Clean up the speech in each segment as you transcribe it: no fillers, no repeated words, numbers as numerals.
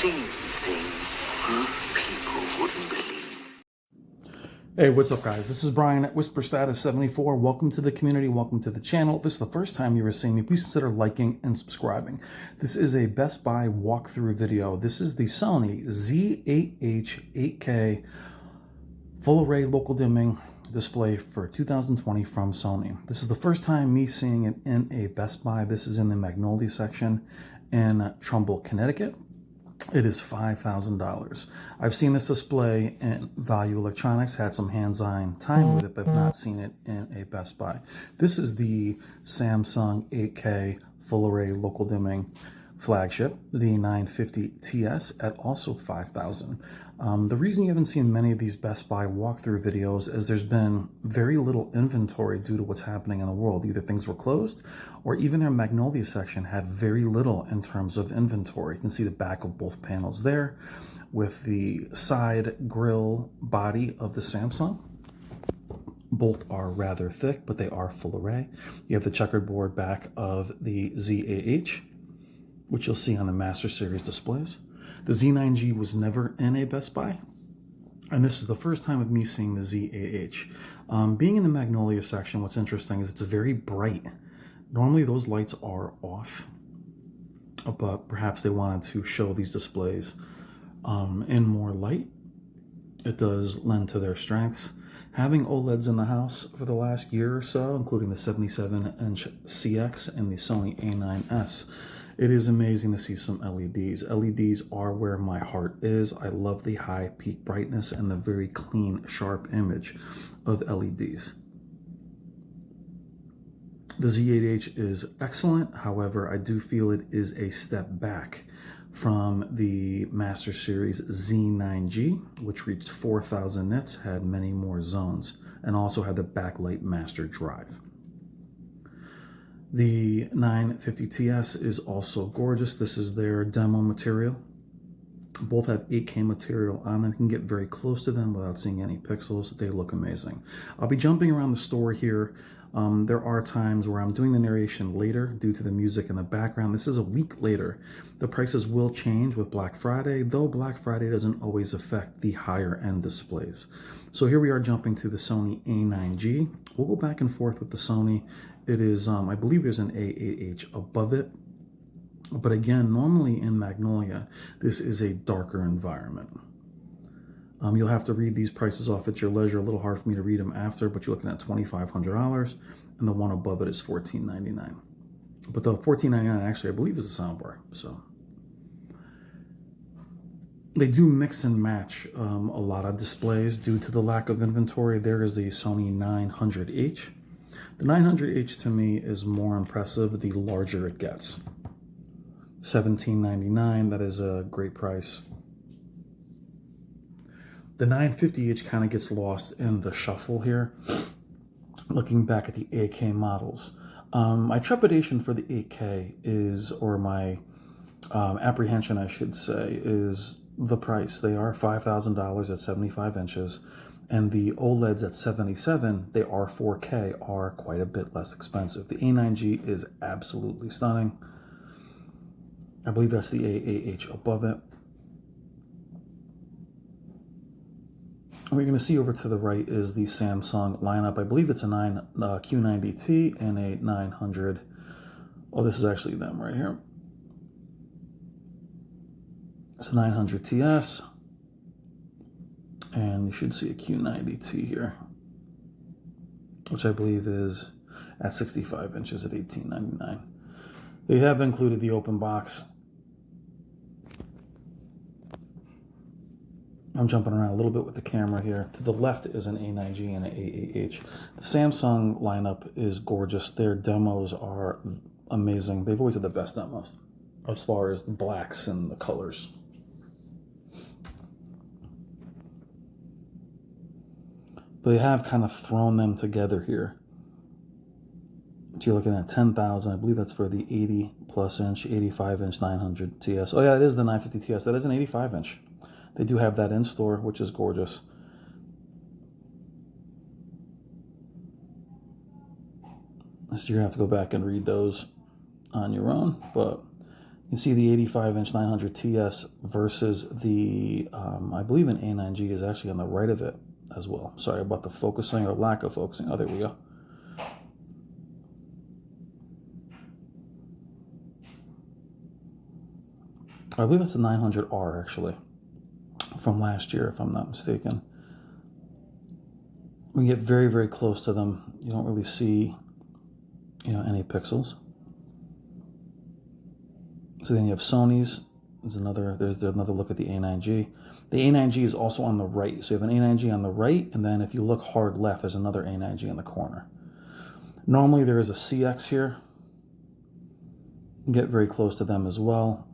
seen things most people wouldn't believe. Hey, what's up guys? This is Brian at Whisper Status 74. Welcome to the community, welcome to the channel. If this is the first time you're seeing me, please consider liking and subscribing. This is a Best Buy walkthrough video. This is the Sony Z8h 8K full array local dimming display for 2020 from Sony. This is the first time me seeing it in a Best Buy. This is in the Magnolia section in Trumbull, Connecticut. It is $5,000. I've seen this display in Value Electronics, had some hands-on time with it, but not seen it in a Best Buy. This is the Samsung 8K full array local dimming flagship, the 950TS at also $5,000. The reason you haven't seen many of these Best Buy walkthrough videos is there's been very little inventory due to what's happening in the world. Either things were closed or even their Magnolia section had very little in terms of inventory. You can see the back of both panels there with the side grille body of the Samsung. Both are rather thick, but they are full array. You have the checkerboard back of the Z8h, which you'll see on the Master Series displays. The Z9G was never in a Best Buy, and this is the first time of me seeing the Z8h. Being in the Magnolia section, what's interesting is it's very bright. Normally those lights are off, but perhaps they wanted to show these displays in more light. It does lend to their strengths. Having OLEDs in the house for the last year or so, including the 77-inch CX and the Sony A9S, it is amazing to see some LEDs. LEDs are where my heart is. I love the high peak brightness and the very clean, sharp image of LEDs. The Z8h is excellent. However, I do feel it is a step back from the Master Series Z9G, which reached 4,000 nits, had many more zones, and also had the backlight master drive. The 950TS is also gorgeous. This is their demo material. Both have 8K material on them. You can get very close to them without seeing any pixels. They look amazing. I'll be jumping around the store here. There are times where I'm doing the narration later due to the music in the background. This is a week later. The prices will change with Black Friday, though Black Friday doesn't always affect the higher end displays. So here we are jumping to the Sony A9G. We'll go back and forth with the Sony. It is, I believe there's an A8H above it. But again, normally in Magnolia, this is a darker environment. You'll have to read these prices off at your leisure. A little hard for me to read them after, but you're looking at $2,500, and the one above it is $1,499. But the $1,499 actually, I believe, is a soundbar. So they do mix and match a lot of displays due to the lack of inventory. There is the Sony 900H. The 900H to me is more impressive the larger it gets. $1,799, that is a great price. The 950H kind of gets lost in the shuffle here, looking back at the 8K models. My trepidation for the 8K is, or my apprehension I should say, is the price. They are $5,000 at 75 inches, and the OLEDs at 77, they are 4K, are quite a bit less expensive. The A9G is absolutely stunning. I believe that's the A8H above it. What you're going to see over to the right is the Samsung lineup. I believe it's a Q950T and a 900. Oh, this is actually them right here. It's a 900TS. And you should see a Q90T here, which I believe is at 65 inches at $1,899. They have included the open box. I'm jumping around a little bit with the camera here. To the left is an A9G and an A8H. The Samsung lineup is gorgeous. Their demos are amazing. They've always had the best demos as far as the blacks and the colors. But they have kind of thrown them together here. So you're looking at 10,000. I believe that's for the 80 plus inch, 85 inch 900TS. Oh yeah, it is the 950TS. That is an 85 inch. They do have that in store, which is gorgeous. So you're gonna have to go back and read those on your own, but You see the 85-inch 900TS versus the, I believe an A9G is actually on the right of it as well. Sorry about the focusing or lack of focusing. Oh, there we go. I believe it's a 900R actually, from last year, if I'm not mistaken. We get very, very close to them. You don't really see, any pixels. So then you have Sony's. There's another look at the A9G. The A9G is also on the right. So you have an A9G on the right, and then if you look hard left, there's another A9G in the corner. Normally there is a CX here. You get very close to them as well.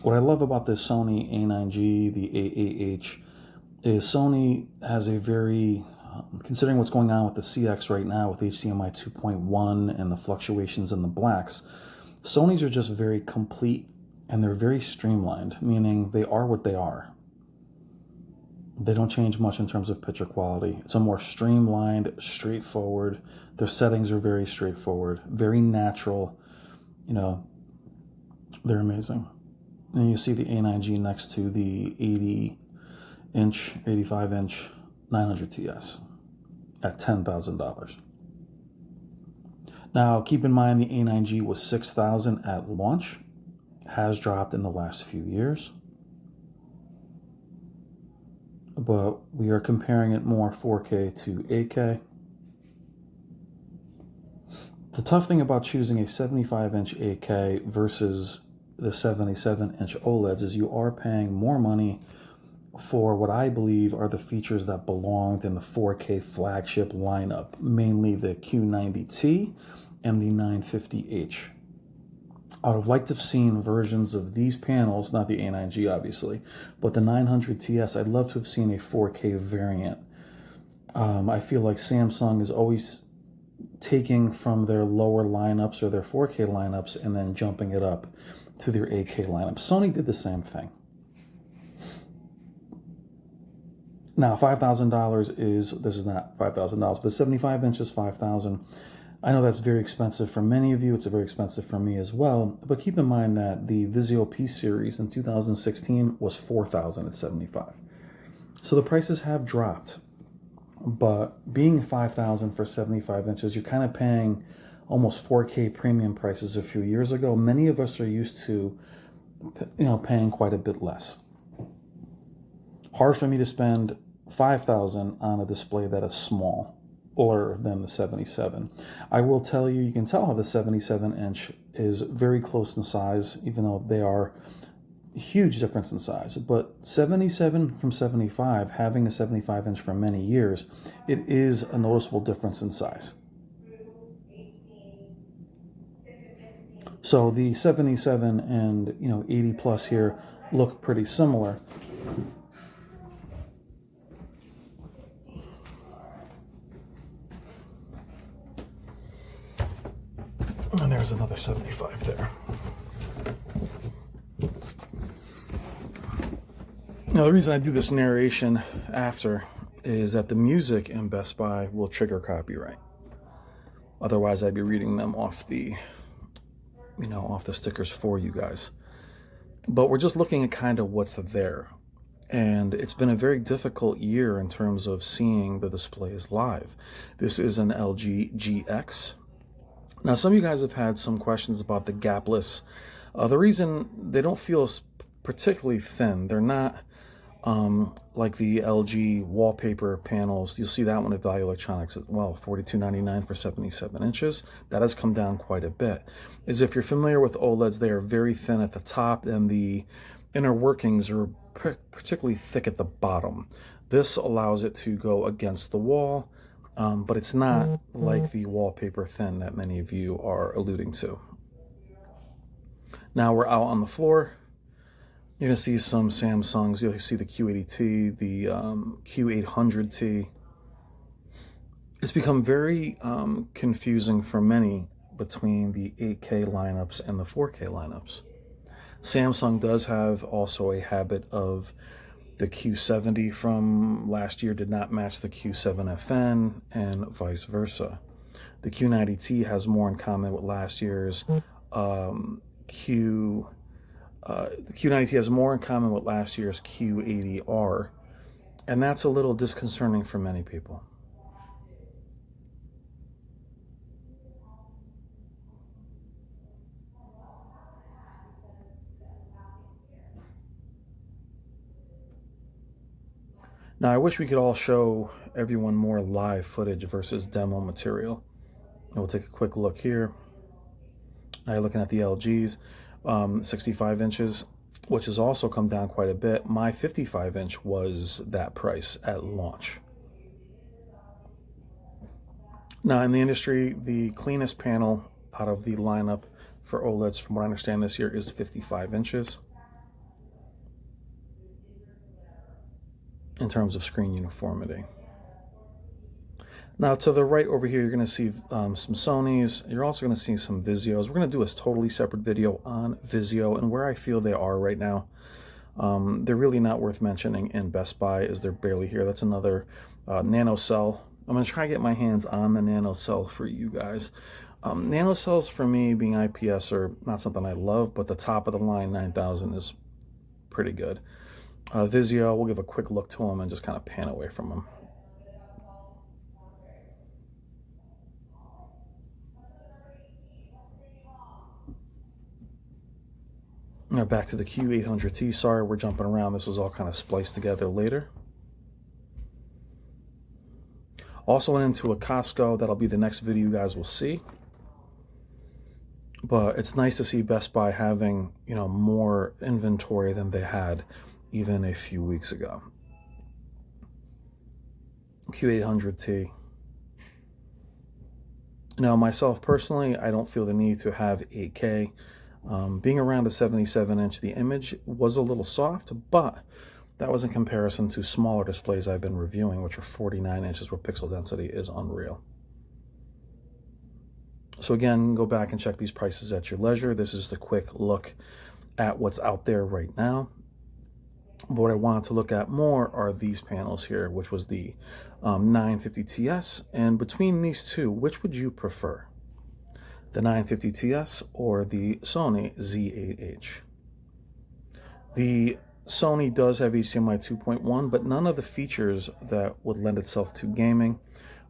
What I love about this Sony A9G, the Z8h, is Sony has a very, considering what's going on with the CX right now with HDMI 2.1 and the fluctuations in the blacks, Sony's are just very complete and they're very streamlined, meaning they are what they are. They don't change much in terms of picture quality. It's a more streamlined, straightforward. Their settings are very straightforward, very natural. They're amazing. And you see the A9G next to the 85-inch 900TS at $10,000. Now, keep in mind the A9G was $6,000 at launch, has dropped in the last few years, but we are comparing it more 4K to 8K. The tough thing about choosing a 75-inch 8K versus the 77-inch OLEDs is you are paying more money for what I believe are the features that belonged in the 4K flagship lineup, mainly the Q950T and the 950H. I would have liked to have seen versions of these panels, not the A9G obviously, but the 900TS, I'd love to have seen a 4K variant. I feel like Samsung is always taking from their lower lineups or their 4K lineups and then jumping it up to their 8K lineup. Sony did the same thing. Now, $5,000 this is not $5,000, but the 75-inch is $5,000. I know that's very expensive for many of you. It's very expensive for me as well. But keep in mind that the Vizio P series in 2016 was $4,000 at 75. So the prices have dropped. But being $5,000 for 75 inches, you're kind of paying almost 4K premium prices a few years ago. Many of us are used to, paying quite a bit less. Hard for me to spend $5,000 on a display that is smaller than the 77. I will tell you, you can tell how the 77-inch is very close in size, even though they are huge difference in size. But 77 from 75, having a 75-inch for many years, it is a noticeable difference in size. So the 77 and 80 plus here look pretty similar. And there's another 75 there. Now, the reason I do this narration after is that the music in Best Buy will trigger copyright. Otherwise, I'd be reading them off the, off the stickers for you guys. But we're just looking at kind of what's there. And it's been a very difficult year in terms of seeing the displays live. This is an LG GX. Now, some of you guys have had some questions about the gapless. The reason they don't feel particularly thin, they're not like the LG wallpaper panels. You'll see that one at Value Electronics as well, $42.99 for 77 inches. That has come down quite a bit. As if you're familiar with OLEDs, they are very thin at the top and the inner workings are particularly thick at the bottom. This allows it to go against the wall, but it's not like the wallpaper thin that many of you are alluding to. Now we're out on the floor. You're going to see some Samsungs. You'll see the Q80T, the Q800T. It's become very confusing for many between the 8K lineups and the 4K lineups. Samsung does have also a habit of the Q70 from last year did not match the Q7FN and vice versa. The Q90T has more in common with last year's The Q90T has more in common with last year's Q80R, and that's a little disconcerting for many people. Now, I wish we could all show everyone more live footage versus demo material. And we'll take a quick look here. Now you're looking at the LGs, 65 inches, which has also come down quite a bit. My 55-inch was that price at launch. Now, in the industry, the cleanest panel out of the lineup for OLEDs, from what I understand this year, is 55 inches. In terms of screen uniformity. Now to the right over here, you're going to see some Sonys. You're also going to see some Vizios. We're going to do a totally separate video on Vizio and where I feel they are right now. They're really not worth mentioning in Best Buy as they're barely here. That's another nano cell. I'm going to try to get my hands on the nano cell for you guys. Nano cells for me, being IPS, are not something I love, but the top of the line 9000 is pretty good. Vizio, we'll give a quick look to them and just kind of pan away from them. Now back to the Q950T. Sorry, we're jumping around. This was all kind of spliced together later. Also went into a Costco. That'll be the next video you guys will see. But it's nice to see Best Buy having, more inventory than they had even a few weeks ago. Q950T. Now, myself personally, I don't feel the need to have 8K. Being around the 77-inch, the image was a little soft, but that was in comparison to smaller displays I've been reviewing, which are 49 inches, where pixel density is unreal. So again, go back and check these prices at your leisure. This is the quick look at what's out there right now. But what I wanted to look at more are these panels here, which was the 950TS. And between these two, which would you prefer? The 950TS or the Sony Z8h? The Sony does have HDMI 2.1, but none of the features that would lend itself to gaming.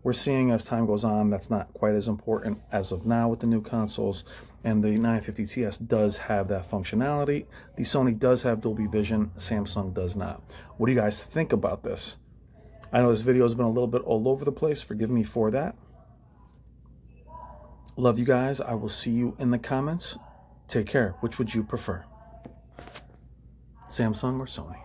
We're seeing as time goes on, that's not quite as important as of now with the new consoles, and the 950TS does have that functionality. The Sony does have Dolby Vision, Samsung does not. What do you guys think about this? I know this video has been a little bit all over the place, forgive me for that. Love you guys, I will see you in the comments. Take care. Which would you prefer? Samsung or Sony?